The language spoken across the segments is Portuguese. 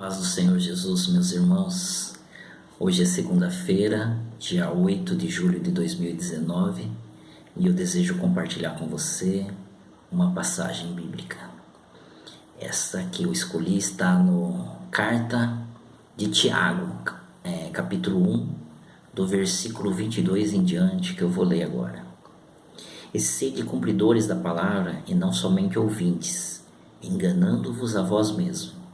Paz do Senhor Jesus, meus irmãos. Hoje é segunda-feira, dia 8 de julho de 2019, e eu desejo compartilhar com você uma passagem bíblica. Essa que eu escolhi está no Carta de Tiago, capítulo 1, do versículo 22 em diante, que eu vou ler agora. E sede cumpridores da palavra e não somente ouvintes, enganando-vos a vós mesmos.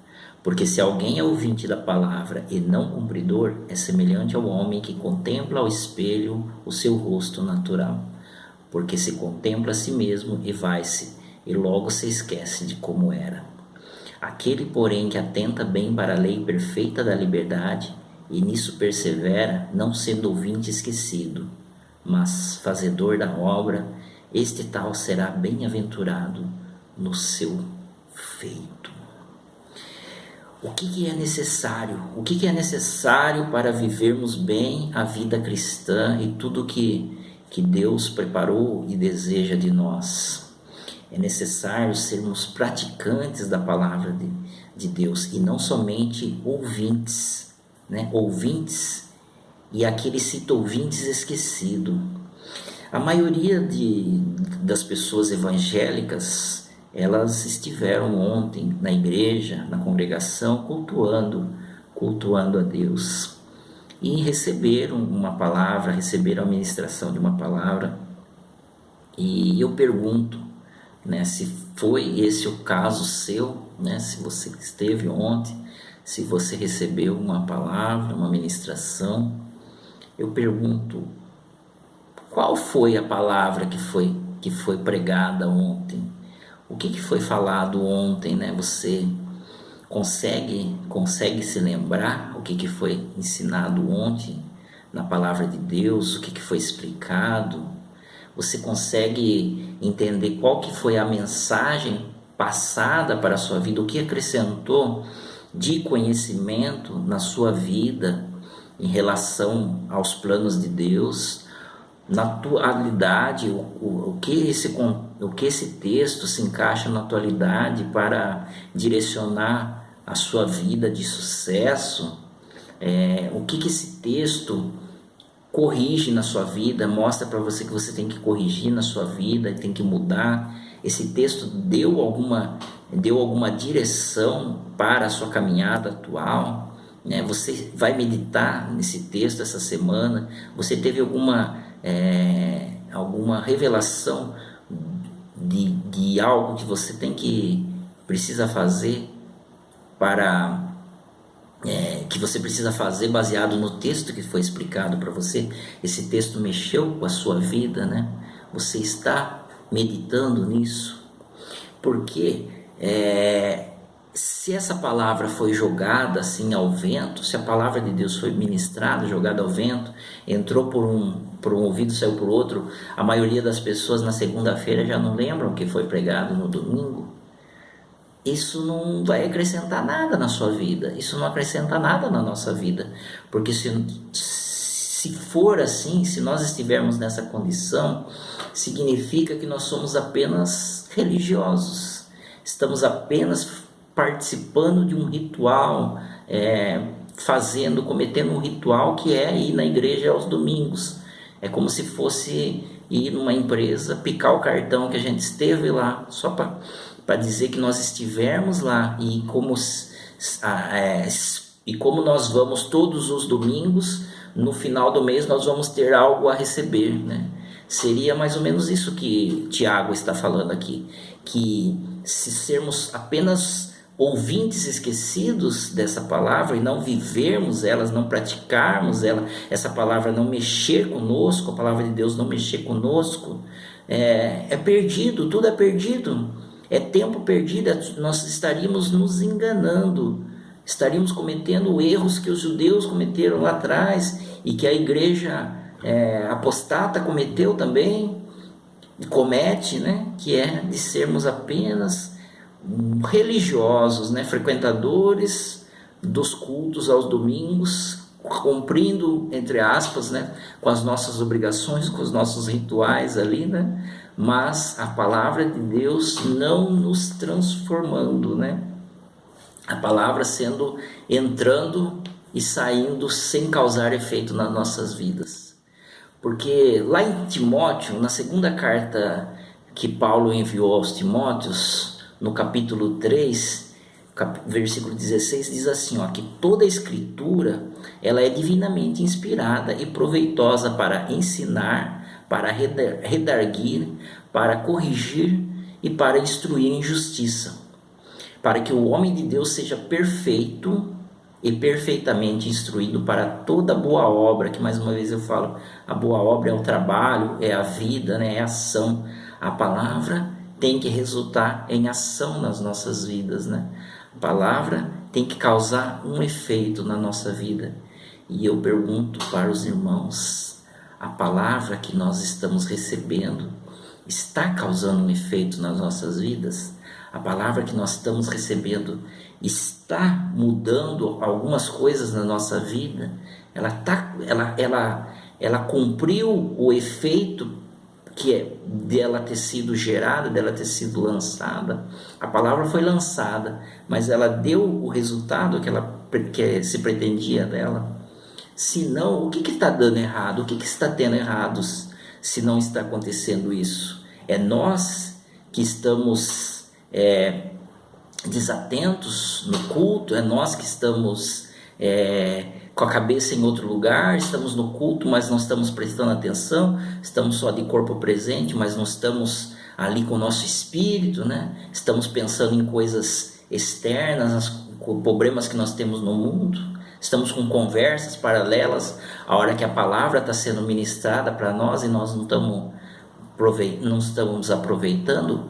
Porque se alguém é ouvinte da palavra e não cumpridor, é semelhante ao homem que contempla ao espelho o seu rosto natural. Porque se contempla a si mesmo e vai-se, e logo se esquece de como era. Aquele, porém, que atenta bem para a lei perfeita da liberdade, e nisso persevera, não sendo ouvinte esquecido, mas fazedor da obra, este tal será bem-aventurado no seu feito. O que é necessário? O que é necessário para vivermos bem a vida cristã e tudo que Deus preparou e deseja de nós? É necessário sermos praticantes da palavra de Deus e não somente ouvintes, né? Ouvintes, e aqui ele cita ouvintes esquecido. A maioria das pessoas evangélicas, elas estiveram ontem na igreja, na congregação, cultuando a Deus. E receberam uma palavra, receberam a ministração de uma palavra. E eu pergunto, né, se foi esse o caso seu, né, se você esteve ontem, se você recebeu uma palavra, uma ministração. Eu pergunto, qual foi a palavra que foi pregada ontem? O que foi falado ontem, né? Você consegue se lembrar o que foi ensinado ontem na palavra de Deus? O que foi explicado? Você consegue entender qual que foi a mensagem passada para a sua vida? O que acrescentou de conhecimento na sua vida em relação aos planos de Deus? Na atualidade, o que esse texto se encaixa na atualidade para direcionar a sua vida de sucesso? O que esse texto corrige na sua vida, mostra para você que você tem que corrigir na sua vida, tem que mudar. Esse texto deu alguma direção para a sua caminhada atual, né? Você vai meditar nesse texto essa semana. Você teve alguma revelação de algo que você precisa fazer que você precisa fazer baseado no texto que foi explicado para você? Esse texto mexeu com a sua vida, né? Você está meditando nisso? Porque se essa palavra foi jogada assim ao vento, se a palavra de Deus foi ministrada, jogada ao vento, entrou por um ouvido, saiu por outro, a maioria das pessoas na segunda-feira já não lembram o que foi pregado no domingo. Isso não vai acrescentar nada na sua vida, isso não acrescenta nada na nossa vida, porque se for assim, se nós estivermos nessa condição, significa que nós somos apenas religiosos, estamos apenas participando de um ritual, cometendo um ritual que é ir na igreja aos domingos. É como se fosse ir numa empresa, picar o cartão que a gente esteve lá, só para dizer que nós estivemos lá, e como nós vamos todos os domingos, no final do mês nós vamos ter algo a receber, né? Seria mais ou menos isso que Tiago está falando aqui, que se sermos apenas ouvintes esquecidos dessa palavra e não vivermos elas, não praticarmos ela, essa palavra não mexer conosco, a palavra de Deus não mexer conosco, é perdido, tudo é perdido, é tempo perdido, nós estaríamos nos enganando, estaríamos cometendo erros que os judeus cometeram lá atrás e que a igreja apostata cometeu também, comete, né? Que é de sermos apenas religiosos, né? Frequentadores dos cultos aos domingos, cumprindo, entre aspas, né? Com as nossas obrigações, com os nossos rituais ali, né? Mas a palavra de Deus não nos transformando, né? A palavra entrando e saindo sem causar efeito nas nossas vidas. Porque lá em Timóteo, na segunda carta que Paulo enviou aos Timóteos, no capítulo 3, versículo 16, diz assim, que toda a escritura ela é divinamente inspirada e proveitosa para ensinar, para redarguir, para corrigir e para instruir em justiça, para que o homem de Deus seja perfeito e perfeitamente instruído para toda boa obra, que mais uma vez eu falo, a boa obra é o trabalho, é a vida, né? É a ação. A palavra tem que resultar em ação nas nossas vidas, né? A palavra tem que causar um efeito na nossa vida. E eu pergunto para os irmãos, a palavra que nós estamos recebendo está causando um efeito nas nossas vidas? A palavra que nós estamos recebendo está mudando algumas coisas na nossa vida? Ela cumpriu o efeito que é dela ter sido gerada, dela ter sido lançada? A palavra foi lançada, mas ela deu o resultado que se pretendia dela? Se não, o que está dando errado? O que está tendo errados se não está acontecendo isso? É nós que estamos desatentos no culto? É nós que estamos com a cabeça em outro lugar? Estamos no culto, mas não estamos prestando atenção? Estamos só de corpo presente, mas não estamos ali com o nosso espírito, né? Estamos pensando em coisas externas, problemas que nós temos no mundo? Estamos com conversas paralelas a hora que a palavra está sendo ministrada para nós e nós não estamos aproveitando?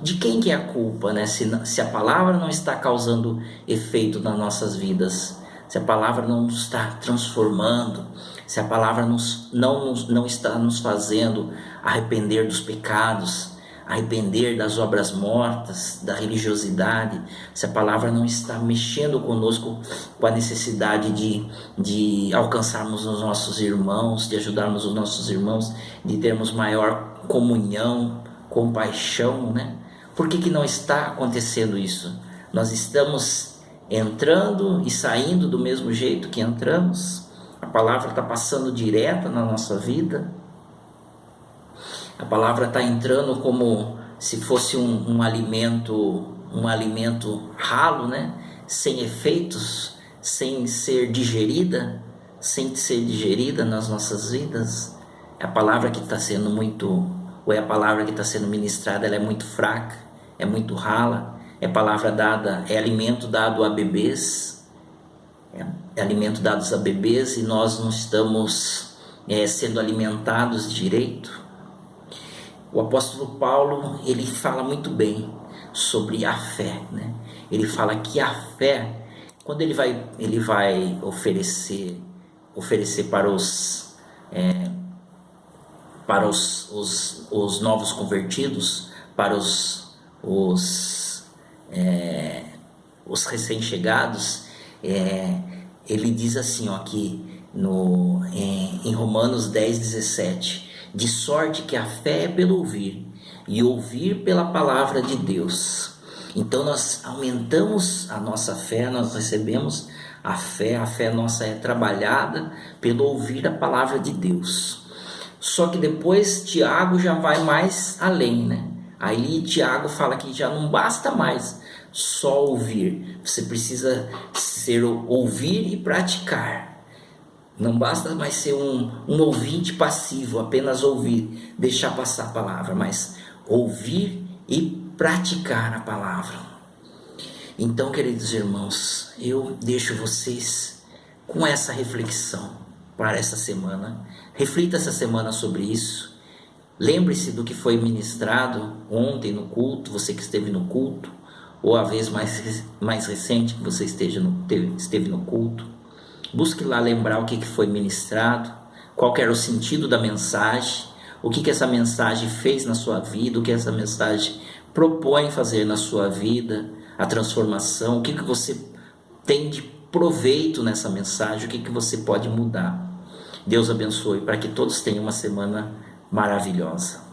De quem que é a culpa, né? Se a palavra não está causando efeito nas nossas vidas, se a palavra não nos está transformando, se a palavra não está nos fazendo arrepender dos pecados, arrepender das obras mortas, da religiosidade, se a palavra não está mexendo conosco com a necessidade de alcançarmos os nossos irmãos, de ajudarmos os nossos irmãos, de termos maior comunhão, compaixão, né? Por que não está acontecendo isso? Nós estamos entrando e saindo do mesmo jeito que entramos? A palavra está passando direta na nossa vida? A palavra está entrando como se fosse um alimento ralo, né? Sem efeitos, sem ser digerida nas nossas vidas? É a palavra que está sendo ou é a palavra que está sendo ministrada, ela é muito fraca, é muito rala? É palavra dada, é alimento dado a bebês, é alimento dado a bebês e nós não estamos sendo alimentados direito? O apóstolo Paulo, ele fala muito bem sobre a fé, né? Ele fala que a fé, quando ele vai oferecer para os novos convertidos, para os recém-chegados, ele diz assim, aqui em Romanos 10:17, de sorte que a fé é pelo ouvir, e ouvir pela palavra de Deus. Então nós aumentamos a nossa fé, nós recebemos a fé nossa é trabalhada pelo ouvir a palavra de Deus. Só que depois Tiago já vai mais além, né? Aí Tiago fala que já não basta mais só ouvir, você precisa ouvir e praticar. Não basta mais ser um ouvinte passivo, apenas ouvir, deixar passar a palavra, mas ouvir e praticar a palavra. Então, queridos irmãos, eu deixo vocês com essa reflexão para essa semana. Reflita essa semana sobre isso. Lembre-se do que foi ministrado ontem no culto, você que esteve no culto, ou a vez mais recente que você esteve no culto. Busque lá lembrar o que foi ministrado, qual era o sentido da mensagem, o que essa mensagem fez na sua vida, o que essa mensagem propõe fazer na sua vida, a transformação, o que você tem de proveito nessa mensagem, o que você pode mudar. Deus abençoe para que todos tenham uma semana maravilhosa.